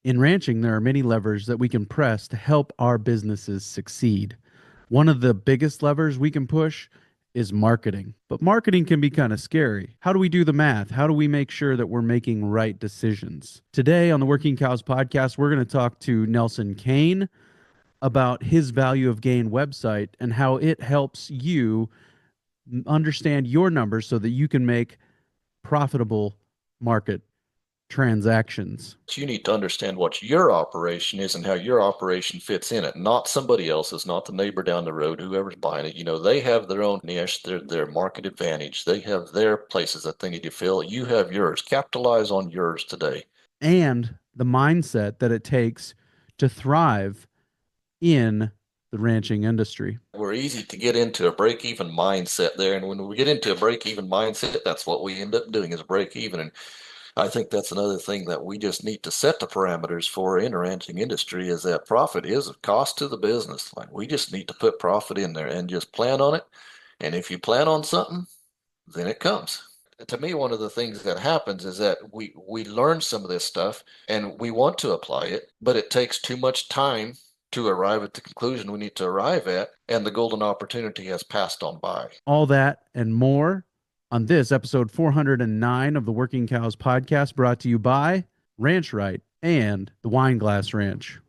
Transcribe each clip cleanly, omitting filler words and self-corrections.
In ranching, there are many levers that we can press to help our businesses succeed. One of the biggest levers we can push is marketing. But marketing can be kind of scary. How do we do the math? How do we make sure that we're making right decisions? Today on the Working Cows podcast, we're going to talk to Nelson Kane about his Value of Gain website and how it helps you understand your numbers so that you can make profitable market transactions. You need to understand what your operation is and how your operation fits in it, not somebody else's, not the neighbor down the road, whoever's buying it. They have their own niche, their market advantage. They have their places that they need to fill. You have yours. Capitalize on yours today. And the mindset that it takes to thrive in the ranching industry. We're easy to get into a break-even mindset there. And when we get into a break-even mindset, that's what we end up doing is break even. And I think that's another thing that we just need to set the parameters for in the ranching industry is that profit is a cost to the business. Like we just need to put profit in there and just plan on it. And if you plan on something, then it comes. To me, one of the things that happens is that we learn some of this stuff and we want to apply it, but it takes too much time to arrive at the conclusion we need to arrive at, and the golden opportunity has passed on by. All that and more on this episode 409 of the Working Cows podcast, brought to you by Ranch Right and the Wineglass Ranch.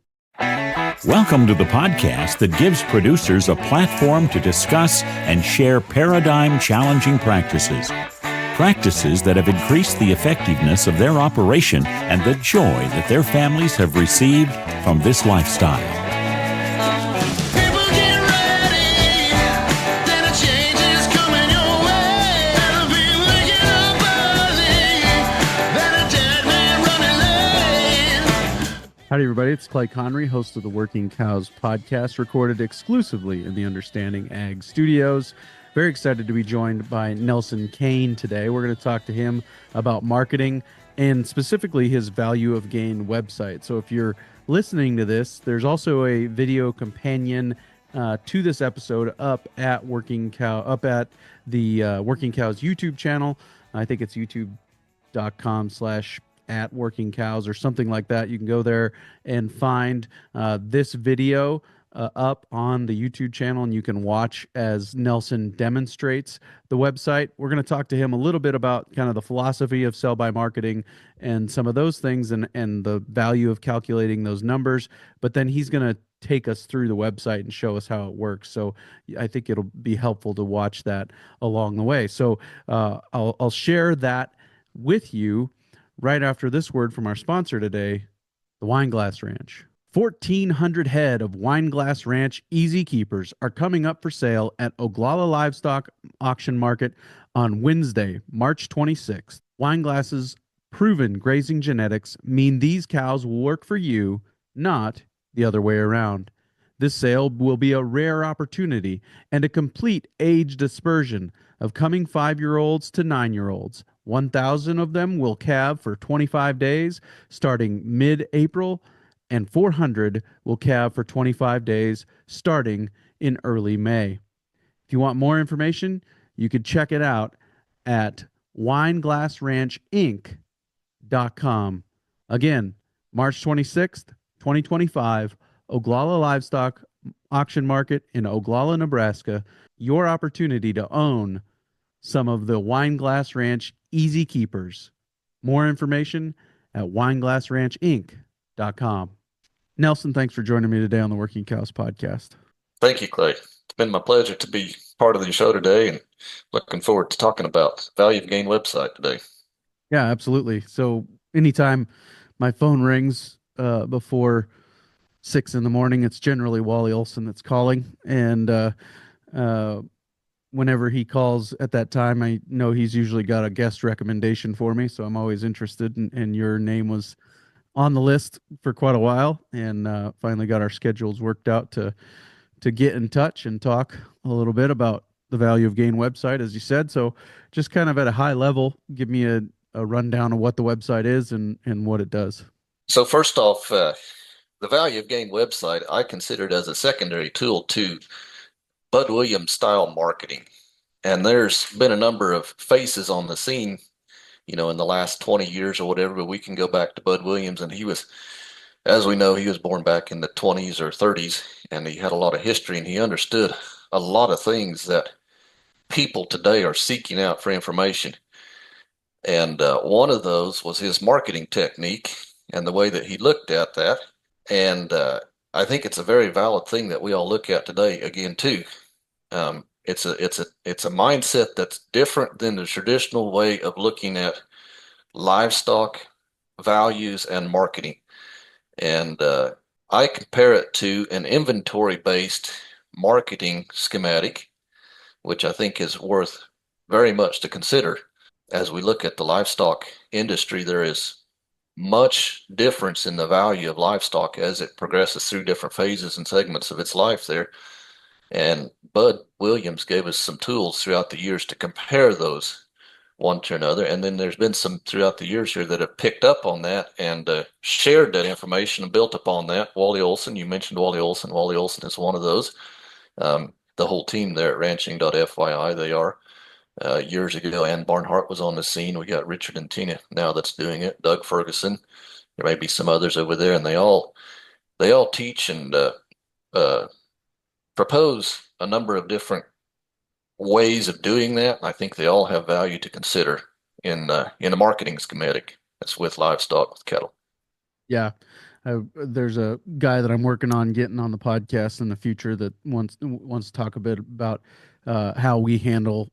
Welcome to the podcast that gives producers a platform to discuss and share paradigm-challenging practices. Practices that have increased the effectiveness of their operation and the joy that their families have received from this lifestyle. Howdy, everybody. It's Clay Conry, host of the Working Cows podcast, recorded exclusively in the Understanding Ag Studios. Very excited to be joined by Nelson Kane today. We're going to talk to him about marketing and specifically his Value of Gain website. So if you're listening to this, there's also a video companion to this episode up at the Working Cows YouTube channel. I think it's youtube.com/@Working Cows or something like that. You can go there and find this video up on the YouTube channel, and you can watch as Nelson demonstrates the website. We're going to talk to him a little bit about kind of the philosophy of sell-by marketing and some of those things and the value of calculating those numbers. But then he's going to take us through the website and show us how it works. So I think it'll be helpful to watch that along the way. So I'll share that with you right after this word from our sponsor today, the Wineglass Ranch. 1,400 head of Wineglass Ranch Easy Keepers are coming up for sale at Oglala Livestock Auction Market on Wednesday, March 26th. Wineglass's proven grazing genetics mean these cows will work for you, not the other way around. This sale will be a rare opportunity and a complete age dispersion of coming 5-year-olds to 9-year-olds. 1,000 of them will calve for 25 days starting mid-April, and 400 will calve for 25 days starting in early May. If you want more information, you could check it out at wineglassranchinc.com. Again, March 26th, 2025, Oglala Livestock Auction Market in Oglala, Nebraska. Your opportunity to own some of the Wineglass Ranch Easy Keepers. More information at wineglassranchinc.com. Nelson, thanks for joining me today on the Working Cows podcast. Thank you, Clay. It's been my pleasure to be part of the show today and looking forward to talking about Value of Gain website today. Yeah, absolutely. So anytime my phone rings before 6 a.m, it's generally Wally Olson that's calling. And whenever he calls at that time, I know he's usually got a guest recommendation for me. So I'm always interested. And your name was on the list for quite a while, and finally got our schedules worked out to get in touch and talk a little bit about the Value of Gain website, as you said. So just kind of at a high level, give me a rundown of what the website is and what it does. So first off, the Value of Gain website, I consider it as a secondary tool to Bud Williams style marketing. And there's been a number of faces on the scene, in the last 20 years or whatever, but we can go back to Bud Williams, and he was as we know, he was born back in the 20s or 30s, and he had a lot of history, and he understood a lot of things that people today are seeking out for information. And one of those was his marketing technique and the way that he looked at that. And I think it's a very valid thing that we all look at today again too. It's a mindset that's different than the traditional way of looking at livestock values and marketing. And I compare it to an inventory-based marketing schematic, which I think is worth very much to consider. As we look at the livestock industry, there is much difference in the value of livestock as it progresses through different phases and segments of its life there. And Bud Williams gave us some tools throughout the years to compare those one to another. And then there's been some throughout the years here that have picked up on that and shared that information and built upon that. Wally Olson, you mentioned Wally Olson. Wally Olson is one of those. The whole team there at ranching.fyi, they are. Years ago, Ann Barnhart was on the scene. We got Richard and Tina now that's doing it. Doug Ferguson. There may be some others over there, and they all teach and propose a number of different ways of doing that. I think they all have value to consider in a marketing schematic that's with livestock, with cattle. Yeah. There's a guy that I'm working on getting on the podcast in the future that wants to talk a bit about how we handle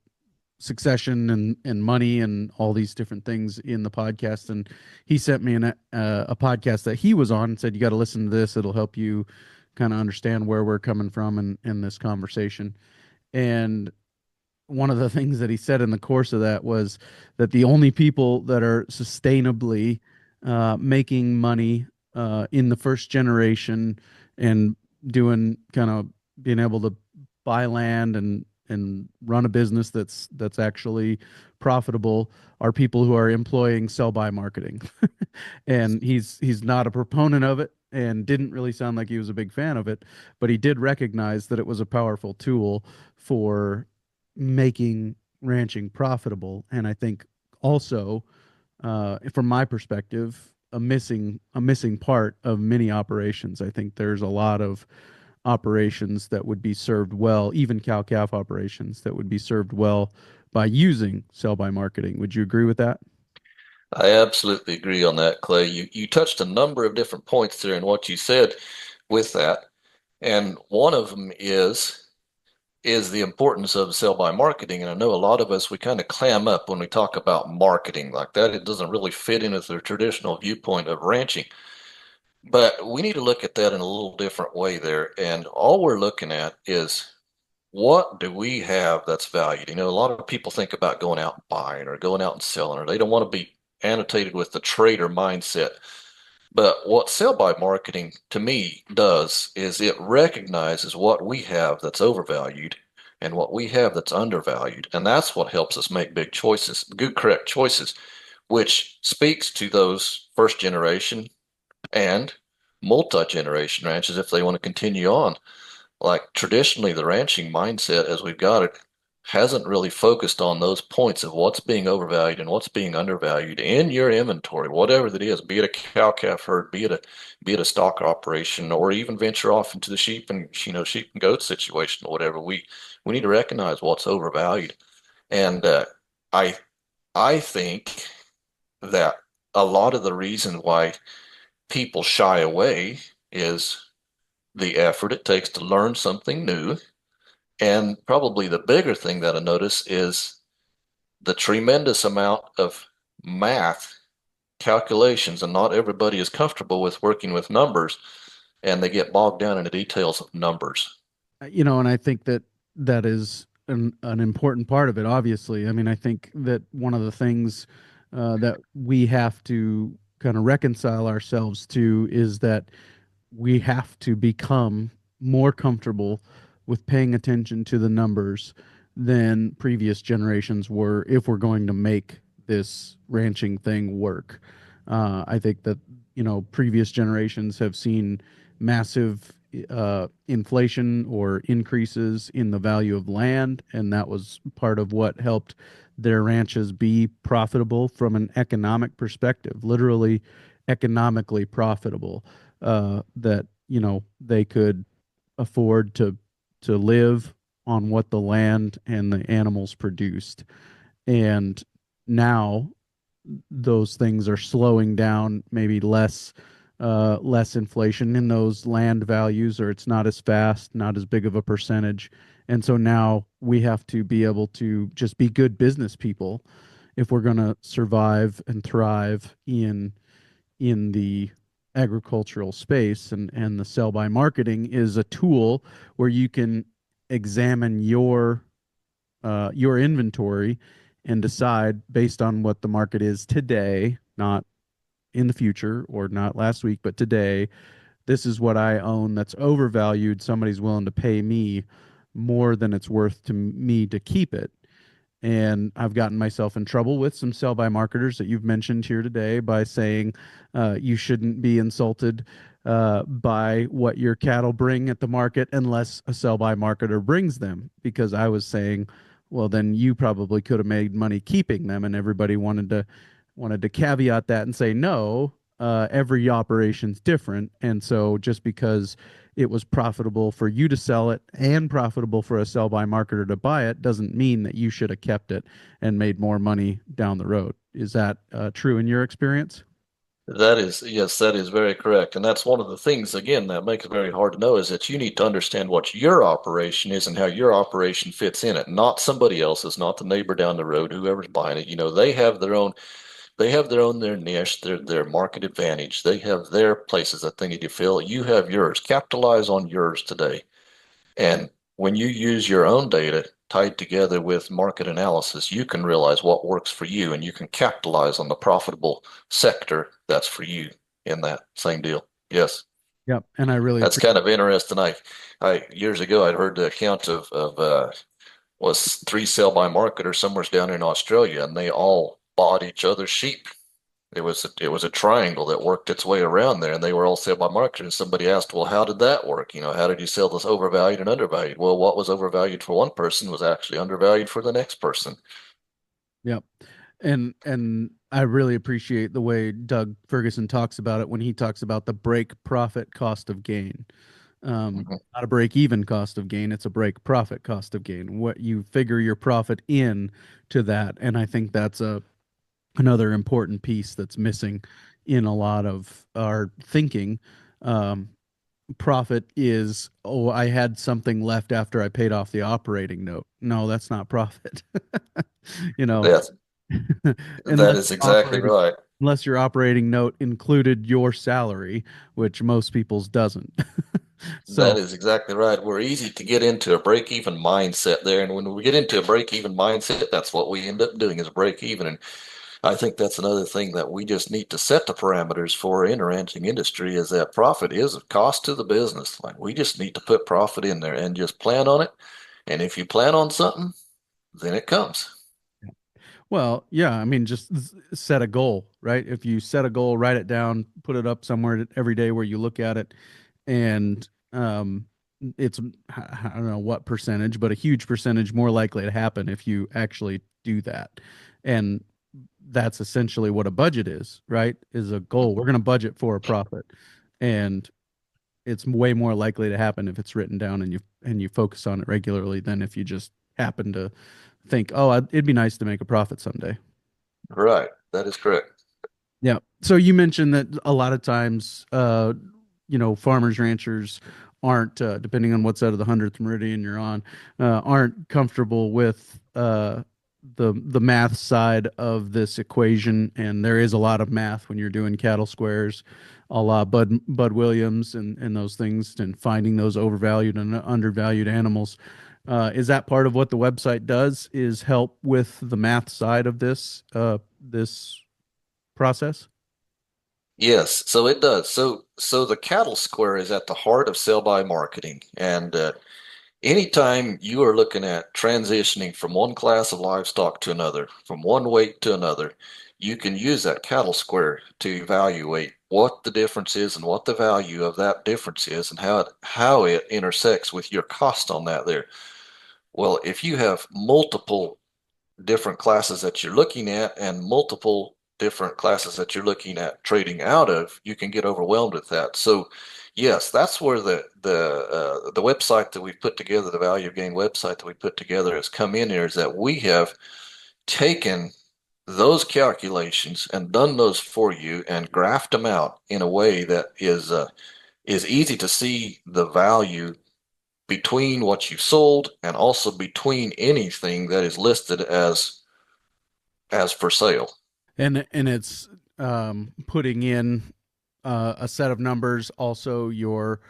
succession and money and all these different things in the podcast. And he sent me a podcast that he was on and said, you got to listen to this. It'll help you kind of understand where we're coming from in this conversation. And one of the things that he said in the course of that was that the only people that are sustainably making money in the first generation and doing kind of being able to buy land and run a business that's actually profitable are people who are employing sell-by marketing. And he's not a proponent of it and didn't really sound like he was a big fan of it, but he did recognize that it was a powerful tool for making ranching profitable. And I think also, from my perspective, a missing part of many operations. I think there's a lot of operations that would be served well, even cow-calf operations that would be served well by using sell-by marketing. Would you agree with that? I absolutely agree on that, Clay. You touched a number of different points there in what you said with that. And one of them is the importance of sell-by marketing. And I know a lot of us, we kind of clam up when we talk about marketing like that. It doesn't really fit in with the traditional viewpoint of ranching. But we need to look at that in a little different way there. And all we're looking at is, what do we have that's valued? You know, a lot of people think about going out and buying or going out and selling, or they don't want to be annotated with the trader mindset. But what sell-by marketing to me does is it recognizes what we have that's overvalued and what we have that's undervalued. And that's what helps us make big choices, good, correct choices, which speaks to those first generation and multi-generation ranches if they want to continue on. Like traditionally, the ranching mindset as we've got it hasn't really focused on those points of what's being overvalued and what's being undervalued in your inventory, whatever that is, be it a cow-calf herd, be it a stock operation, or even venture off into the sheep and goat situation or whatever. We need to recognize what's overvalued. And I think that a lot of the reason why people shy away is the effort it takes to learn something new. And probably the bigger thing that I notice is the tremendous amount of math calculations, and not everybody is comfortable with working with numbers, and they get bogged down in the details of numbers. And I think that is an important part of it, obviously. I mean, I think that one of the things that we have to kind of reconcile ourselves to is that we have to become more comfortable with paying attention to the numbers than previous generations were if we're going to make this ranching thing work. I think that, previous generations have seen massive inflation or increases in the value of land, and that was part of what helped their ranches be profitable from an economic perspective. Literally, economically profitable, that they could afford to live on what the land and the animals produced. And now those things are slowing down, maybe less inflation in those land values, or it's not as fast, not as big of a percentage. And so now we have to be able to just be good business people if we're going to survive and thrive in the agricultural space. And the sell by marketing is a tool where you can examine your inventory and decide based on what the market is today, not in the future or not last week, but today, this is what I own that's overvalued. Somebody's willing to pay me more than it's worth to me to keep it. And I've gotten myself in trouble with some sell by marketers that you've mentioned here today by saying you shouldn't be insulted by what your cattle bring at the market unless a sell by marketer brings them. Because I was saying, well, then you probably could have made money keeping them, and everybody wanted to caveat that and say no. Every operation's different, and so just because it was profitable for you to sell it and profitable for a sell by marketer to buy it doesn't mean that you should have kept it and made more money down the road. Is that true in your experience? That is, yes, that is very correct. And that's one of the things, again, that makes it very hard to know is that you need to understand what your operation is and how your operation fits in it, not somebody else's, not the neighbor down the road, whoever's buying it. Their niche, their market advantage. They have their places that they need to fill. You have yours. Capitalize on yours today. And when you use your own data tied together with market analysis, you can realize what works for you and you can capitalize on the profitable sector that's for you in that same deal. Yes. Yep. And I really That's appreciate. kind of interesting. I years ago I'd heard the account of was three sell by marketers somewhere down in Australia, and they all bought each other's sheep. It was a triangle that worked its way around there, and they were all sell by marketers. And somebody asked, "Well, how did that work? How did you sell this overvalued and undervalued?" Well, what was overvalued for one person was actually undervalued for the next person. Yep. And I really appreciate the way Doug Ferguson talks about it when he talks about the break profit cost of gain. Mhm. Not a break even cost of gain, it's a break profit cost of gain. What you figure your profit in to that. And I think that's another important piece that's missing in a lot of our thinking. Um, Profit is, oh, I had something left after I paid off the operating note. No, that's not profit. you know, That that unless is your exactly operating right. unless your operating note included your salary, which most people's doesn't. That So, is exactly right. We're easy to get into a break-even mindset there, and when we get into a break-even mindset, that's what we end up doing is break even. And I think that's another thing that we just need to set the parameters for in the ranching industry is that profit is a cost to the business. Like we just need to put profit in there and just plan on it. And if you plan on something, then it comes. well, yeah, I mean, just set a goal, right? If you set a goal, write it down, put it up somewhere every day where you look at it, and it's I don't know what percentage, but a huge percentage more likely to happen if you actually do that. And that's essentially what a budget is, right? Is a goal. We're going to budget for a profit, and it's way more likely to happen if it's written down and you focus on it regularly than if you just happen to think, oh, it'd be nice to make a profit someday. Right. That is correct. Yeah. So you mentioned that a lot of times, farmers, ranchers aren't, depending on what side of the 100th meridian you're on, aren't comfortable with the math side of this equation. And there is a lot of math when you're doing cattle squares, a la Bud Williams and those things, and finding those overvalued and undervalued animals. Is that part of what the website does? Is help with the math side of this process? Yes, so it does. So the cattle square is at the heart of sell by marketing. And anytime you are looking at transitioning from one class of livestock to another, from one weight to another, you can use that cattle square to evaluate what the difference is and what the value of that difference is and how it intersects with your cost on that there. Well, if you have multiple different classes that you're looking at and multiple different classes that you're looking at trading out of, you can get overwhelmed with that. So yes, that's where the website that we put together, the value of gain website that we put together has come in here, is that we have taken those calculations and done those for you and graphed them out in a way that is easy to see the value between what you sold and also between anything that is listed as for sale. And it's putting in a set of numbers, also your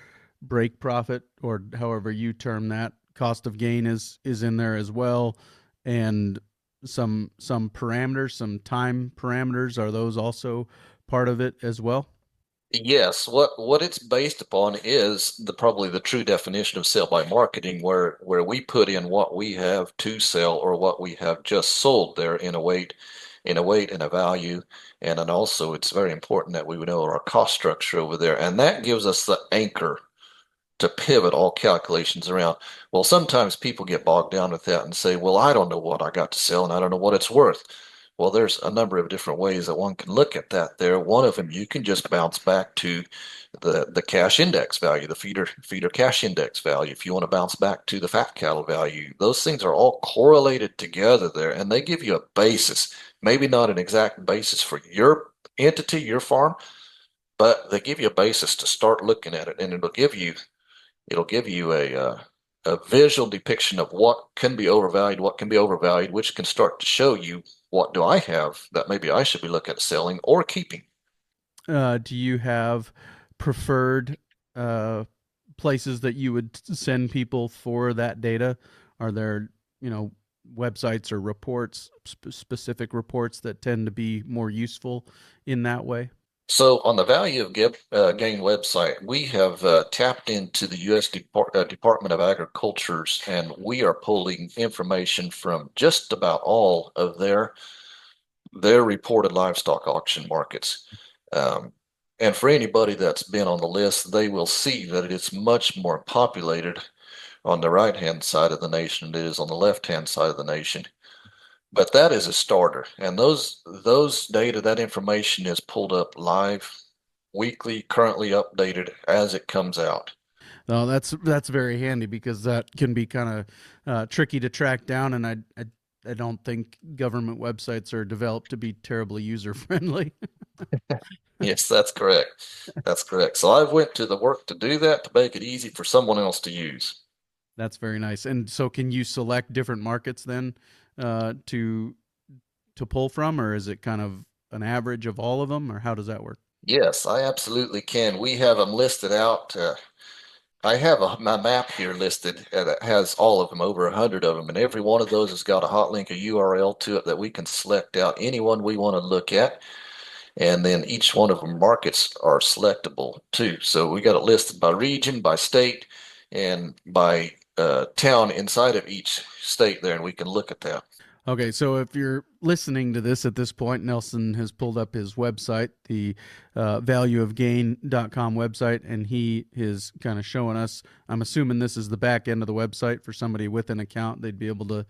break profit, or however you term that, cost of gain is in there as well, and some parameters, some time parameters. Are those also part of it as well? Yes, what it's based upon is probably the true definition of sell by marketing, where we put in what we have to sell or what we have just sold there in a weight, and a value, and then also it's very important that we know our cost structure over there, and that gives us the anchor to pivot all calculations around. Well, sometimes people get bogged down with that and say, well, I don't know what I got to sell and I don't know what it's worth. Well, there's a number of different ways that one can look at that there. One of them, you can just bounce back to the cash index value, the feeder cash index value. If you want to bounce back to the fat cattle value, those things are all correlated together there, and they give you a basis. Maybe not an exact basis for your entity, your farm, but they give you a basis to start looking at it, and it'll give you a visual depiction of what can be overvalued, which can start to show you what do I have that maybe I should be looking at selling or keeping. Do you have preferred places that you would send people for that data? Are there, websites or reports, specific reports that tend to be more useful in that way? So on the value of gain website, we have tapped into the U.S. Department of Agriculture's, and we are pulling information from just about all of their reported livestock auction markets. And for anybody that's been on the list, they will see that it is much more populated on the right-hand side of the nation than it is on the left-hand side of the nation. But that is a starter, and those data, that information is pulled up live, weekly, currently updated as it comes out. No, that's very handy, because that can be kind of tricky to track down, and I don't think government websites are developed to be terribly user friendly. Yes, that's correct. That's correct. So I've went to the work to do that, to make it easy for someone else to use. That's very nice. And so, can you select different markets then to pull from, or is it kind of an average of all of them, or how does that work? Yes, I absolutely can. We have them listed out. I have my map here listed that has all of them, over 100 of them, and every one of those has got a hot link, a URL to it that we can select out any one we want to look at. And then each one of them markets are selectable too. So we got it listed by region, by state, and by town inside of each state there, and we can look at that. Okay, so if you're listening to this at this point, Nelson has pulled up his website, the valueofgain.com website, and he is kind of showing us. I'm assuming this is the back end of the website for somebody with an account. They'd be able to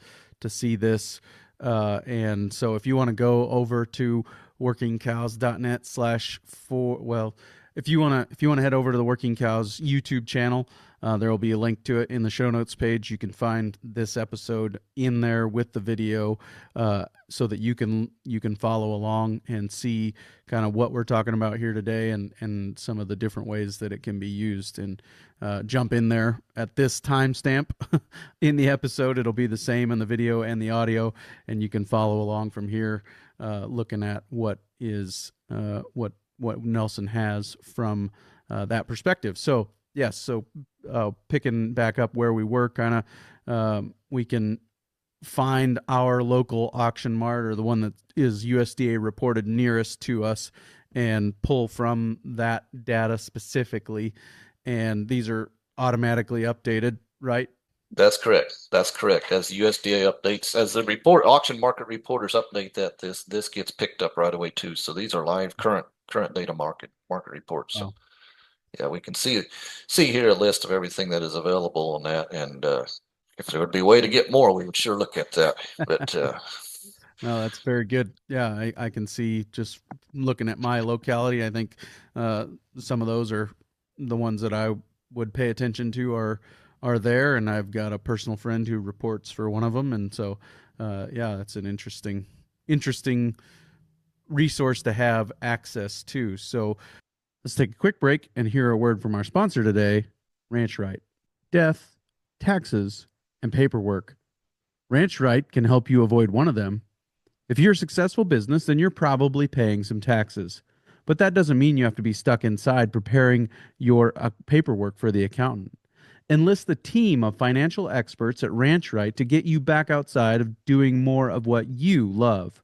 see this. And so if you want to go over to workingcows.net/4, well, if you want to head over to the Working Cows YouTube channel, there will be a link to it in the show notes page. You can find this episode in there with the video, so that you can follow along and see kind of what we're talking about here today, and some of the different ways that it can be used. And jump in there at this timestamp in the episode. It'll be the same in the video and the audio, and you can follow along from here, looking at what Nelson has from that perspective. So yes, so picking back up where we were, kind of, we can find our local auction mart, or the one that is USDA reported nearest to us, and pull from that data specifically. And these are automatically updated, right? That's correct. That's correct. As the USDA updates, as the auction market reporters update that, this gets picked up right away too. So these are live current data market reports. So Wow. yeah, we can see here a list of everything that is available on that. And if there would be a way to get more, we would sure look at that. But No, that's very good. Yeah, I can see just looking at my locality. I think some of those are the ones that I would pay attention to are there, and I've got a personal friend who reports for one of them, and so yeah, that's an interesting resource to have access to. So let's take a quick break and hear a word from our sponsor today, Ranch Right. Death, taxes, and paperwork. Ranch Right can help you avoid one of them. If you're a successful business, then you're probably paying some taxes. But that doesn't mean you have to be stuck inside preparing your paperwork for the accountant. Enlist the team of financial experts at Ranch Right to get you back outside of doing more of what you love.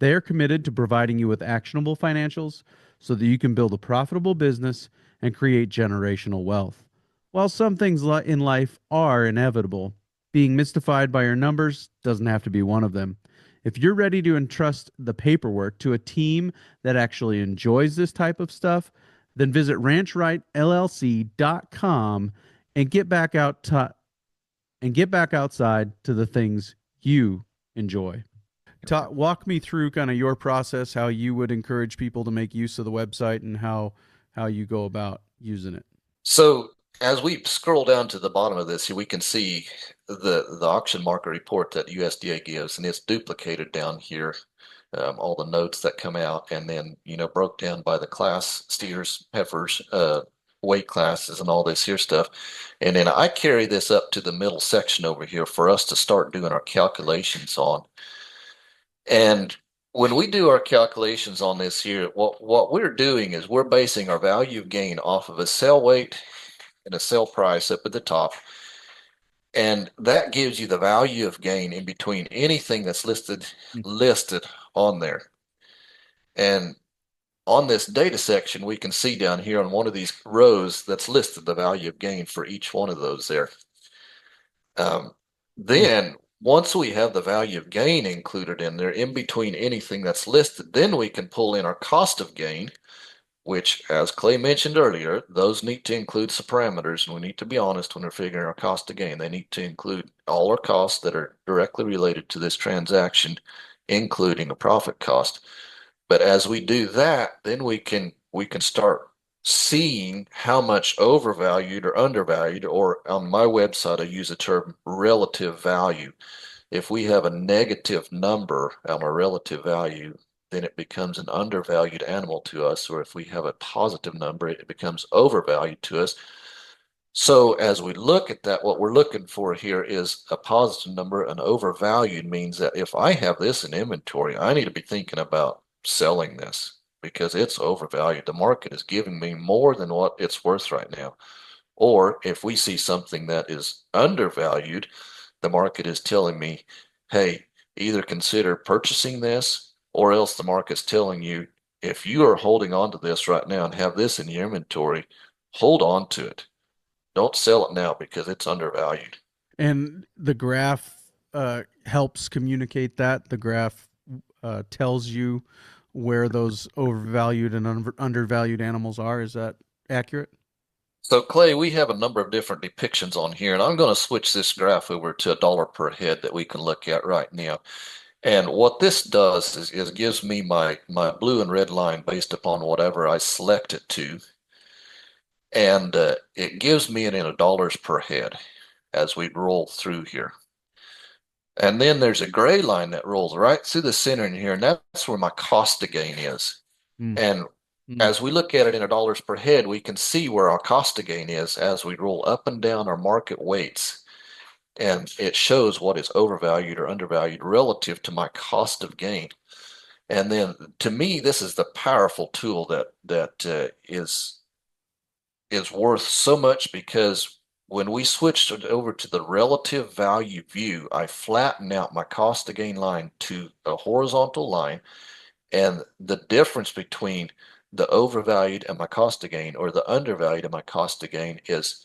They are committed to providing you with actionable financials so that you can build a profitable business and create generational wealth. While some things in life are inevitable, being mystified by your numbers doesn't have to be one of them. If you're ready to entrust the paperwork to a team that actually enjoys this type of stuff, then visit ranchrightllc.com and get back outside to the things you enjoy. Walk me through kind of your process, how you would encourage people to make use of the website and how you go about using it. So as we scroll down to the bottom of this, here we can see the auction market report that USDA gives, and it's duplicated down here. All the notes that come out, and then broke down by the class, steers, heifers, weight classes, and all this here stuff. And then I carry this up to the middle section over here for us to start doing our calculations on. And when we do our calculations on this here, what we're doing is we're basing our value of gain off of a sell weight and a sell price up at the top. And that gives you the value of gain in between anything that's listed on there. And on this data section, we can see down here on one of these rows that's listed the value of gain for each one of those there. Then once we have the value of gain included in there, in between anything that's listed, then we can pull in our cost of gain, which, as Clay mentioned earlier, those need to include some parameters, and we need to be honest when we're figuring our cost of gain. They need to include all our costs that are directly related to this transaction, including a profit cost. But as we do that, then we can start seeing how much overvalued or undervalued, or on my website, I use the term relative value. If we have a negative number on our relative value, then it becomes an undervalued animal to us. Or if we have a positive number, it becomes overvalued to us. So as we look at that, what we're looking for here is a positive number. An overvalued means that if I have this in inventory, I need to be thinking about selling this because it's overvalued. The market is giving me more than what it's worth right now. Or if we see something that is undervalued, the market is telling me, hey, either consider purchasing this, or else the market's telling you, if you are holding on to this right now and have this in your inventory, hold on to it. Don't sell it now because it's undervalued. And the graph helps communicate that. The graph tells you where those overvalued and undervalued animals are. Is that accurate? So Clay, we have a number of different depictions on here, and I'm going to switch this graph over to $1 per head that we can look at right now. And what this does is gives me my blue and red line based upon whatever I select it to. And it gives me it in dollars per head as we roll through here. And then there's a gray line that rolls right through the center in here, and that's where my cost of gain is. And as we look at it in dollars per head, we can see where our cost of gain is as we roll up and down our market weights. And it shows what is overvalued or undervalued relative to my cost of gain. And then to me, this is the powerful tool that is worth so much, because when we switched over to the relative value view, I flatten out my cost of gain line to a horizontal line, and the difference between the overvalued and my cost of gain, or the undervalued and my cost of gain, is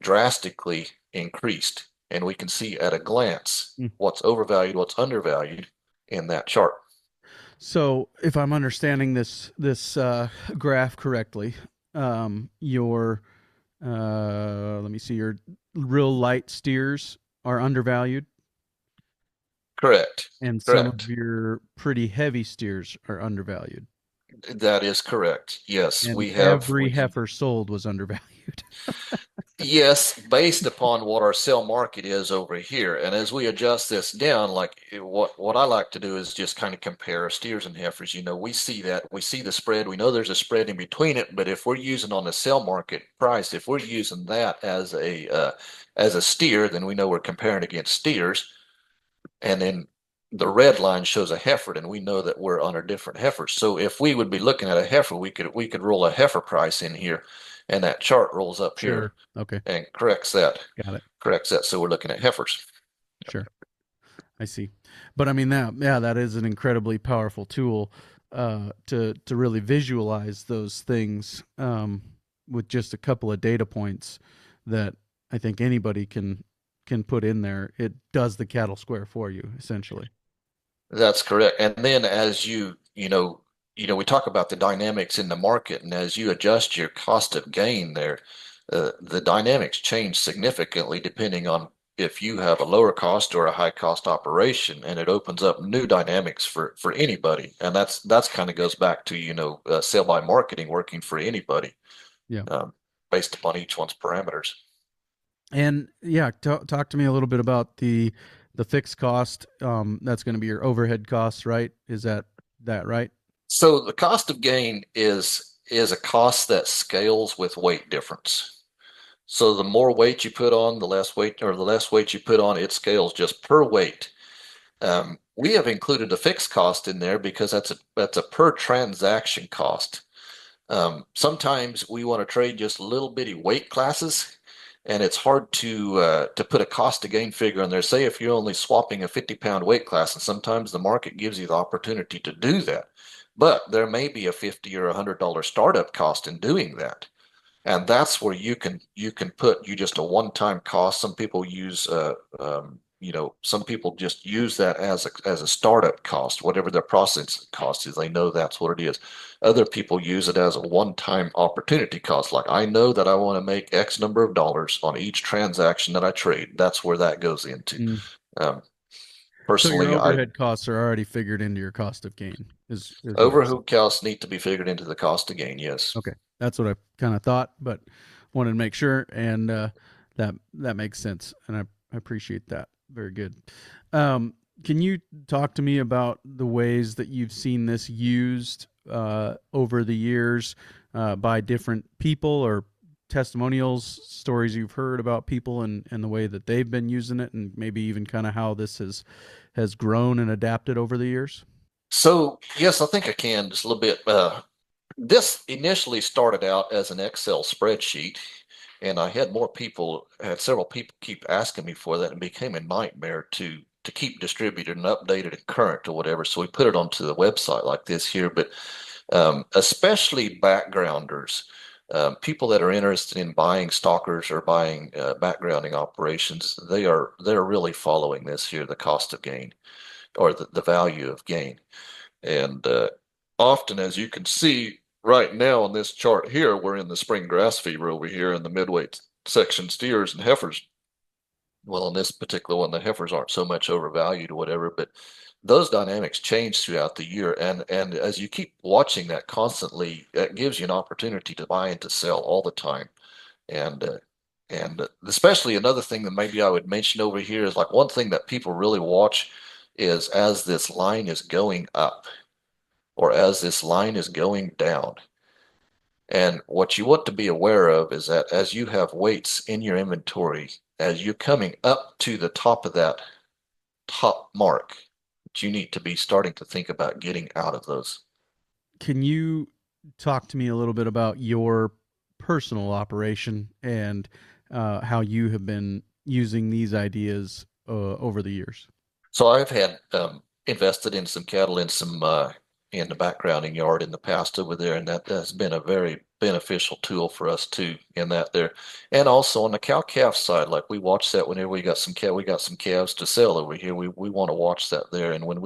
drastically increased. And we can see at a glance what's overvalued, what's undervalued in that chart. So if I'm understanding this graph correctly, your let me see, your real light steers are undervalued. Correct. and some of Correct. your pretty heavy steers are undervalued. That is correct. Yes, And we have every we heifer sold was undervalued. yes, based upon what our sell market is over here. And as we adjust this down, like what I like to do is just kind of compare steers and heifers. We see that, we see the spread, we know there's a spread in between it, but if we're using on the sell market price, if we're using that as a steer, then we know we're comparing against steers. And then the red line shows a heifer, and we know that we're under different heifers. So if we would be looking at a heifer, we could roll a heifer price in here, and that chart rolls up Sure. here Okay. and corrects that. Got it. Corrects that. So we're looking at heifers. Sure. I see. But I mean that is an incredibly powerful tool to really visualize those things with just a couple of data points that I think anybody can put in there. It does the cattle square for you essentially. That's correct. And then as we talk about the dynamics in the market, and as you adjust your cost of gain there, the dynamics change significantly depending on if you have a lower cost or a high cost operation, and it opens up new dynamics for anybody. And that's kind of goes back to, sell by marketing working for anybody, Yeah. based upon each one's parameters. And yeah, talk to me a little bit about the fixed cost. That's going to be your overhead costs, right? Is that right? So the cost of gain is a cost that scales with weight difference. So the more weight you put on, the less weight, or the less weight you put on, it scales just per weight. We have included a fixed cost in there because that's a per transaction cost. Sometimes we want to trade just little bitty weight classes, and it's hard to put a cost to gain figure on there. Say if you're only swapping a 50-pound weight class, and sometimes the market gives you the opportunity to do that, but there may be a $50 or $100 startup cost in doing that. And that's where you can put just a one-time cost. Some people use some people just use that as a startup cost, whatever their processing cost is. They know that's what it is. Other people use it as a one-time opportunity cost. Like, I know that I want to make X number of dollars on each transaction that I trade. That's where that goes into. Mm. So Personally, your overhead costs are already figured into your cost of gain. Is overhead costs need to be figured into the cost of gain. Yes. Okay, that's what I kind of thought, but wanted to make sure, and that makes sense, and I appreciate that. Very good. Can you talk to me about the ways that you've seen this used over the years by different people, or testimonials, stories you've heard about people and the way that they've been using it, and maybe even kind of how this has grown and adapted over the years? So yes, I think I can just a little bit. This initially started out as an Excel spreadsheet, and I had several people keep asking me for that, and it became a nightmare to keep distributed and updated and current or whatever. So we put it onto the website like this here. But especially backgrounders, people that are interested in buying stockers or buying backgrounding operations, they're really following this here, the cost of gain, or the value of gain. And often, as you can see right now on this chart here, we're in the spring grass fever over here in the midweight section steers and heifers. Well, on this particular one, the heifers aren't so much overvalued or whatever, but those dynamics change throughout the year. And as you keep watching that constantly, that gives you an opportunity to buy and to sell all the time. And especially another thing that maybe I would mention over here is, like, one thing that people really watch is as this line is going up or as this line is going down. And what you want to be aware of is that as you have weights in your inventory, as you're coming up to the top of that top mark, you need to be starting to think about getting out of those. Can you talk to me a little bit about your personal operation and how you have been using these ideas over the years? So I've had invested in some cattle in some in the backgrounding yard in the past over there, and that has been a very beneficial tool for us too in that there. And also on the cow calf side, like, we watch that whenever we got some calves to sell over here. We want to watch that there. And when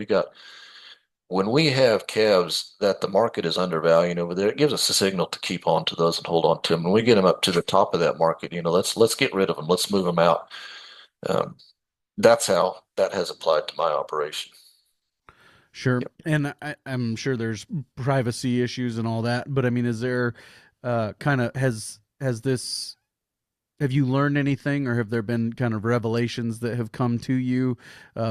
we have calves that the market is undervaluing over there, it gives us a signal to keep on to those and hold on to them. When we get them up to the top of that market, let's get rid of them. Let's move them out. That's how that has applied to my operation. Sure. Yep. And I'm sure there's privacy issues and all that, but I mean, is there kind of has this have you learned anything, or have there been kind of revelations that have come to you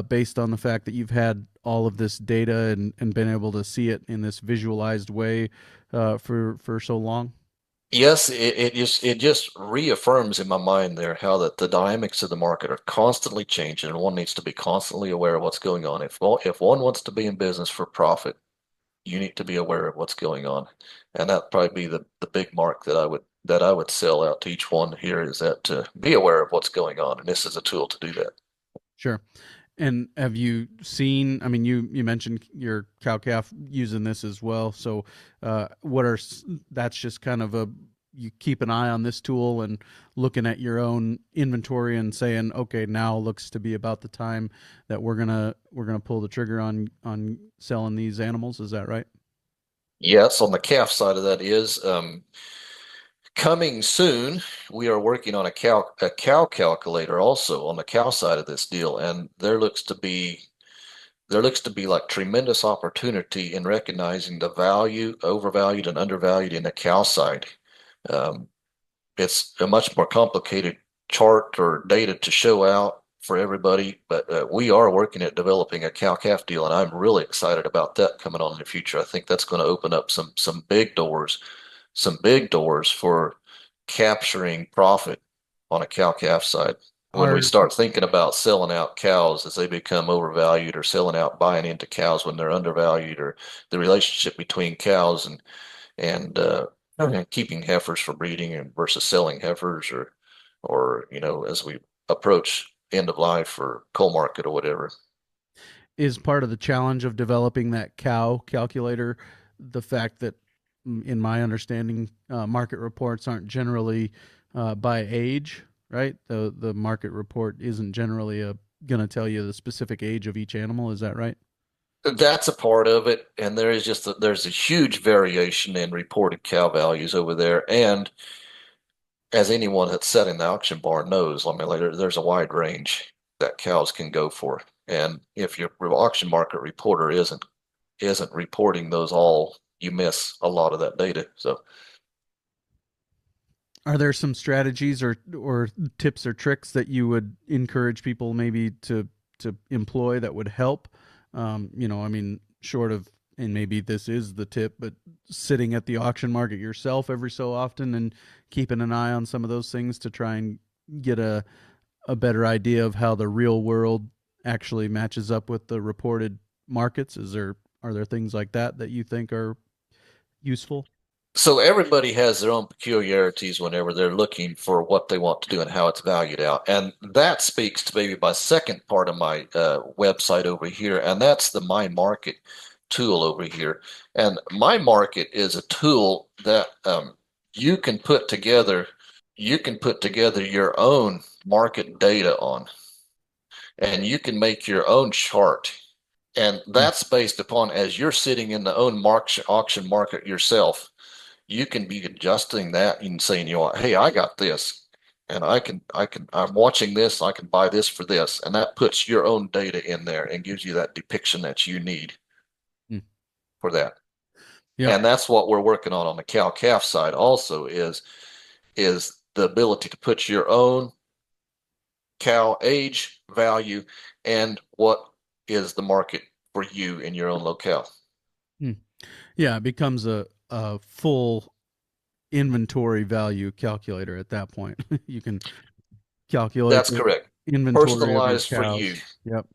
based on the fact that you've had all of this data and been able to see it in this visualized way for so long? Yes, it just reaffirms in my mind there how that the dynamics of the market are constantly changing, and one needs to be constantly aware of what's going on. If one wants to be in business for profit, you need to be aware of what's going on, and that'd probably be the big mark that I would sell out to each one here, is that to be aware of what's going on, and this is a tool to do that. Sure. And have you seen? I mean, you mentioned your cow calf using this as well. So, that's just kind of a you keep an eye on this tool and looking at your own inventory and saying, okay, now looks to be about the time that we're gonna pull the trigger on selling these animals. Is that right? Yes, on the calf side of that is coming soon. We are working on a cow calculator also on the cow side of this deal, and there looks to be like tremendous opportunity in recognizing the value, overvalued and undervalued in the cow side. Um, it's a much more complicated chart or data to show out for everybody, but we are working at developing a cow calf deal, and I'm really excited about that coming on in the future. I think that's going to open up some big doors for capturing profit on a cow calf side. When we Are start thinking about selling out cows as they become overvalued, or selling out buying into cows when they're undervalued, or the relationship between cows and keeping heifers for breeding and versus selling heifers, or as we approach end of life or coal market or whatever. is part of the challenge of developing that cow calculator the fact that, in my understanding, market reports aren't generally by age, right? The market report isn't generally going to tell you the specific age of each animal. Is that right? That's a part of it, and there's a huge variation in reported cow values over there. And as anyone that's sat in the auction barn knows, I mean, like, there's a wide range that cows can go for. And if your auction market reporter isn't reporting those all, you miss a lot of that data. So Are there some strategies or tips or tricks that you would encourage people maybe to employ that would help? I mean, short of, and maybe this is the tip, but sitting at the auction market yourself every so often and keeping an eye on some of those things to try and get a better idea of how the real world actually matches up with the reported markets. Are there things like that that you think are useful? so everybody has their own peculiarities whenever they're looking for what they want to do and how it's valued out. And that speaks to maybe my second part of my website over here, and that's the My Market tool over here. And My Market is a tool that you can put together. You can put together your own market data on, and you can make your own chart. And that's based upon, as you're sitting in the own auction market yourself, you can be adjusting that and saying, hey, I got this, and I'm watching this, I can buy this for this. And that puts your own data in there and gives you that depiction that you need Mm. for that. Yep. And that's what we're working on the cow calf side also, is the ability to put your own cow age, value, and what is the market for you in your own locale. Mm. Yeah, it becomes a full inventory value calculator at that point. You can calculate That's the correct. inventory of your Personalized for cows. you. Yep.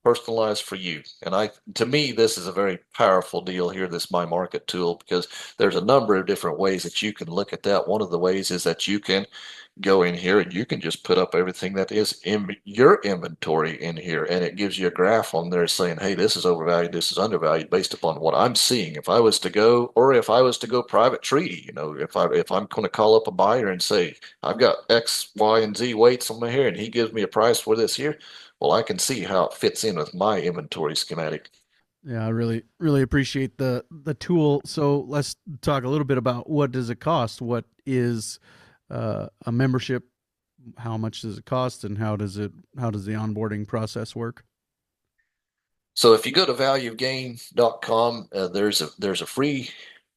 Personalized for you. And to me, this is a very powerful deal here, this My Market tool, because there's a number of different ways that you can look at that. One of the ways is that you can go in here and you can just put up everything that is in your inventory in here, and it gives you a graph on there saying, hey, this is overvalued, this is undervalued, based upon what I'm seeing. If I was to go private treaty, if I'm going to call up a buyer and say, I've got X, Y, and Z weights on my here, and he gives me a price for this here, well, I can see how it fits in with my inventory schematic. Yeah, I really, really appreciate the tool. So let's talk a little bit about what does it cost? What is a membership how much does it cost, and how does the onboarding process work? So if you go to valuegain.com, there's a free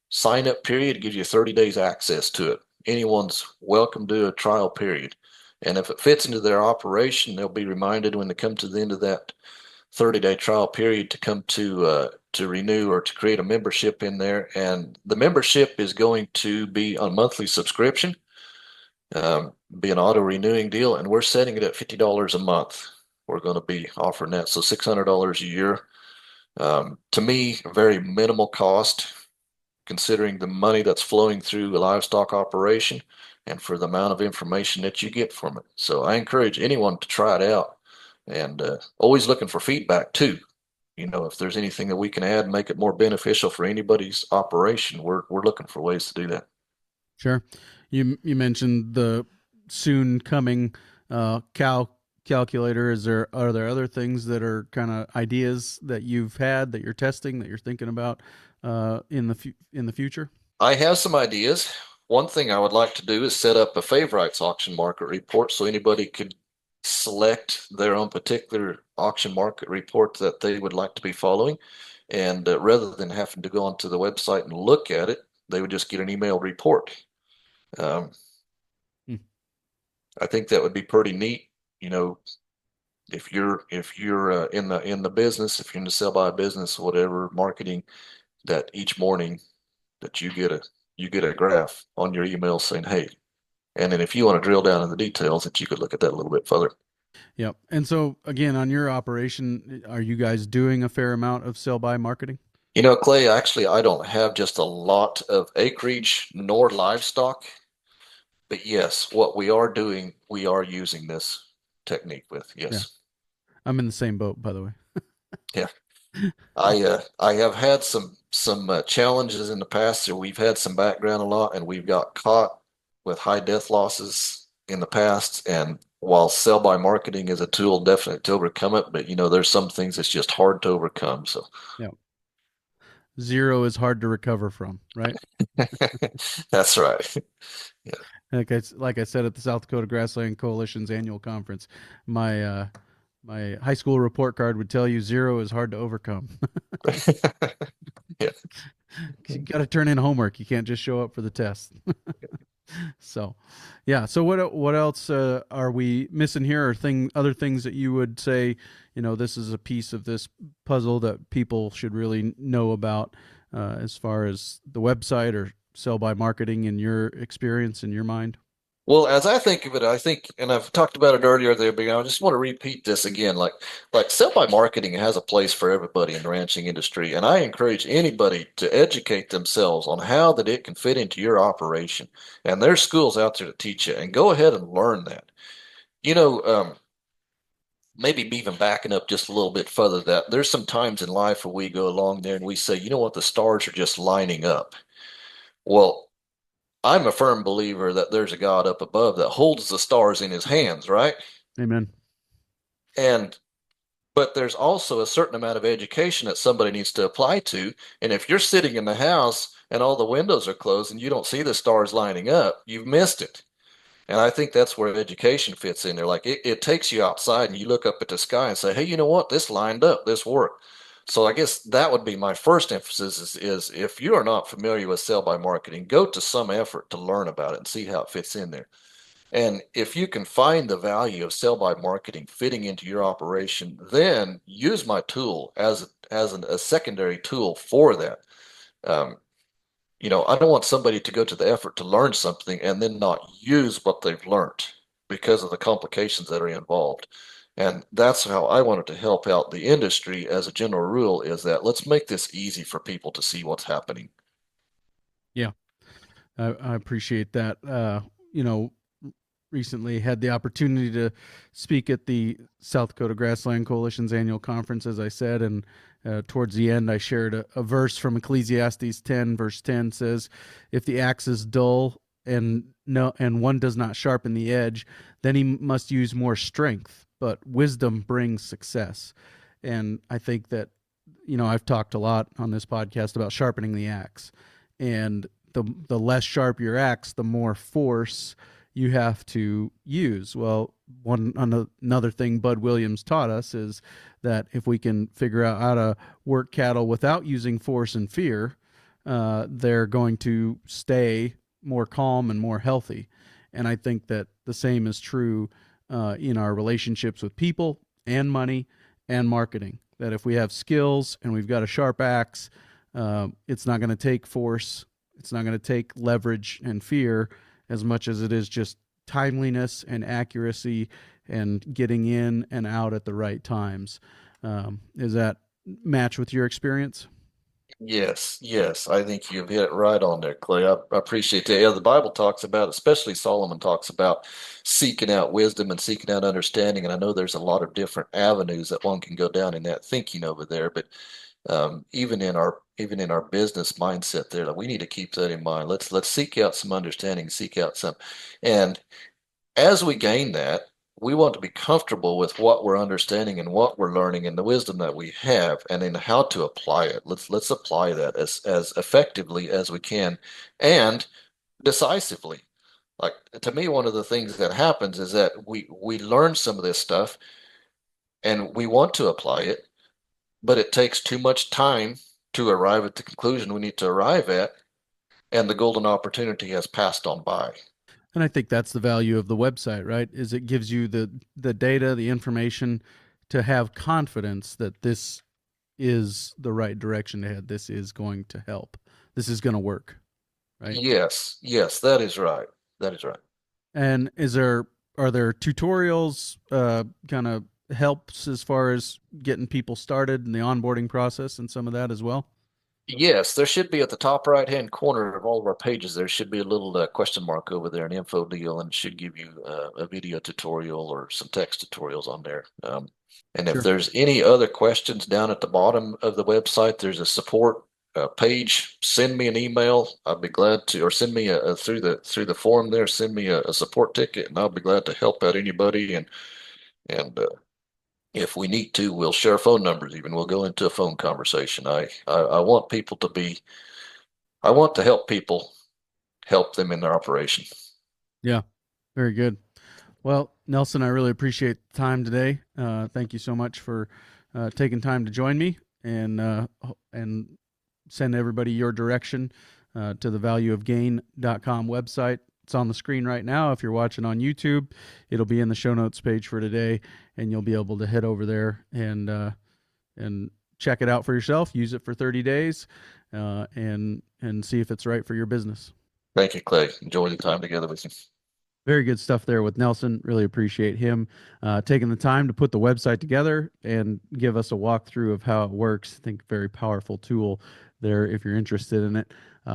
sign up period. It gives you 30 days access to it. Anyone's welcome to a trial period. And if it fits into their operation, they'll be reminded when they come to the end of that 30-day trial period to come to renew or to create a membership in there. And the membership is going to be on a monthly subscription, be an auto renewing deal, and we're setting it at $50 a month. We're going to be offering that, so $600 a year. To me, very minimal cost, considering the money that's flowing through a livestock operation and for the amount of information that you get from it. So I encourage anyone to try it out, and always looking for feedback too. If there's anything that we can add and make it more beneficial for anybody's operation, we're looking for ways to do that. Sure. You mentioned the soon coming cow calculator. Are there other things that are kind of ideas that you've had that you're testing, that you're thinking about in the future? I have some ideas. One thing I would like to do is set up a favorites auction market report so anybody could select their own particular auction market report that they would like to be following. And rather than having to go onto the website and look at it, they would just get an email report. I think that would be pretty neat. If you're in the business, if you're in the sell by business, whatever marketing, that each morning that you get a graph on your email saying, hey, and then if you want to drill down in the details, that you could look at that a little bit further. Yep. And so again, on your operation, are you guys doing a fair amount of sell by marketing? Clay, actually, I don't have just a lot of acreage nor livestock, but yes, what we are doing, we are using this technique with. Yes. Yeah. I'm in the same boat, by the way. Yeah. I have had some challenges in the past. So we've had some background a lot, and we've got caught with high death losses in the past. And while sell by marketing is a tool definitely to overcome it, but there's some things that's just hard to overcome. So yeah, zero is hard to recover from, right? That's right. Yeah. Like I said at the South Dakota Grassland Coalition's annual conference, my high school report card would tell you zero is hard to overcome. Yeah. You got to turn in homework. You can't just show up for the test. So, yeah. So what else are we missing here? Or other things that you would say, this is a piece of this puzzle that people should really know about as far as the website or sell by marketing in your experience, in your mind? Well, as I think of it, and I've talked about it earlier there, but I just want to repeat this again. Like sell by marketing has a place for everybody in the ranching industry, and I encourage anybody to educate themselves on how that it can fit into your operation. And there's schools out there to teach you, and go ahead and learn that. Maybe even backing up just a little bit further, that there's some times in life where we go along there and we say, you know what, the stars are just lining up. Well, I'm a firm believer that there's a God up above that holds the stars in his hands, right? Amen. But there's also a certain amount of education that somebody needs to apply to. And if you're sitting in the house and all the windows are closed and you don't see the stars lining up, you've missed it. And I think that's where education fits in there. Like it takes you outside and you look up at the sky and say, hey, you know what? This lined up, this worked. So I guess that would be my first emphasis is if you are not familiar with sell by marketing, go to some effort to learn about it and see how it fits in there. And if you can find the value of sell by marketing fitting into your operation, then use my tool as a secondary tool for that. I don't want somebody to go to the effort to learn something and then not use what they've learned because of the complications that are involved. And that's how I wanted to help out the industry as a general rule, is that let's make this easy for people to see what's happening. Yeah, I appreciate that. Recently had the opportunity to speak at the South Dakota Grassland Coalition's annual conference, as I said, and towards the end, I shared a verse from Ecclesiastes 10, verse 10 says, if the axe is dull and one does not sharpen the edge, then he must use more strength. But wisdom brings success. And I think that, I've talked a lot on this podcast about sharpening the axe. And the less sharp your axe, the more force you have to use. Well, another thing Bud Williams taught us is that if we can figure out how to work cattle without using force and fear, they're going to stay more calm and more healthy. And I think that the same is true in our relationships with people and money and marketing. That if we have skills and we've got a sharp axe, it's not going to take force. It's not going to take leverage and fear as much as it is just timeliness and accuracy and getting in and out at the right times. Is that match with your experience? Yes, yes. I think you've hit it right on there, Clay. I appreciate that. Yeah, the Bible talks about, especially Solomon talks about seeking out wisdom and seeking out understanding. And I know there's a lot of different avenues that one can go down in that thinking over there. But even in our business mindset there, that we need to keep that in mind. Let's seek out some understanding, seek out some, and as we gain that, we want to be comfortable with what we're understanding and what we're learning and the wisdom that we have, and then how to apply it. Let's apply that as effectively as we can and decisively. Like, to me, one of the things that happens is that we learn some of this stuff and we want to apply it, but it takes too much time to arrive at the conclusion we need to arrive at, and the golden opportunity has passed on by. And I think that's the value of the website, right? Is it gives you the data, the information to have confidence that this is the right direction to head. This is going to help. This is going to work, right? Yes, that is right. That is right. And are there tutorials, kind of helps as far as getting people started in the onboarding process and some of that as well? Yes, there should be at the top right-hand corner of all of our pages, there should be a little question mark over there, an info deal, and it should give you a video tutorial or some text tutorials on there. And if there's any other questions down at the bottom of the website, there's a support page. Send me an email. I'd be glad to, or send me through the forum there, send me a support ticket, and I'll be glad to help out anybody. And if we need to, we'll share phone numbers. Even we'll go into a phone conversation. I want people to be. I want to help people, help them in their operation. Yeah, very good. Well, Nelson, I really appreciate the time today. Thank you so much for taking time to join me and send everybody your direction to the valueofgain.com website. It's on the screen right now. If you're watching on YouTube, it'll be in the show notes page for today, and you'll be able to head over there and check it out for yourself. Use it for 30 days, and see if it's right for your business. Thank you, Clay. Enjoy the time together with you. Very good stuff there with Nelson. Really appreciate him taking the time to put the website together and give us a walkthrough of how it works. I think very powerful tool there. If you're interested in it,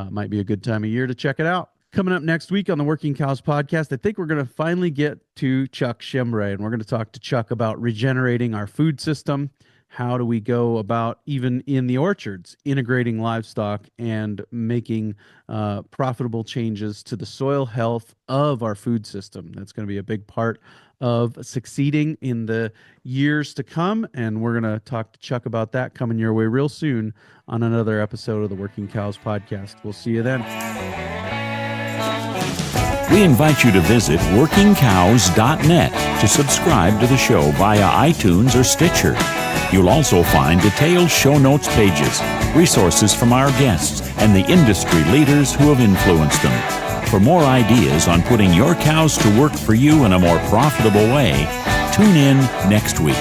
might be a good time of year to check it out. Coming up next week on the Working Cows podcast, I think we're going to finally get to Chuck Schembri, and we're going to talk to Chuck about regenerating our food system. How do we go about, even in the orchards, integrating livestock and making profitable changes to the soil health of our food system? That's going to be a big part of succeeding in the years to come, and we're going to talk to Chuck about that coming your way real soon on another episode of the Working Cows podcast. We'll see you then. We invite you to visit workingcows.net to subscribe to the show via iTunes or Stitcher. You'll also find detailed show notes pages, resources from our guests, and the industry leaders who have influenced them. For more ideas on putting your cows to work for you in a more profitable way, tune in next week.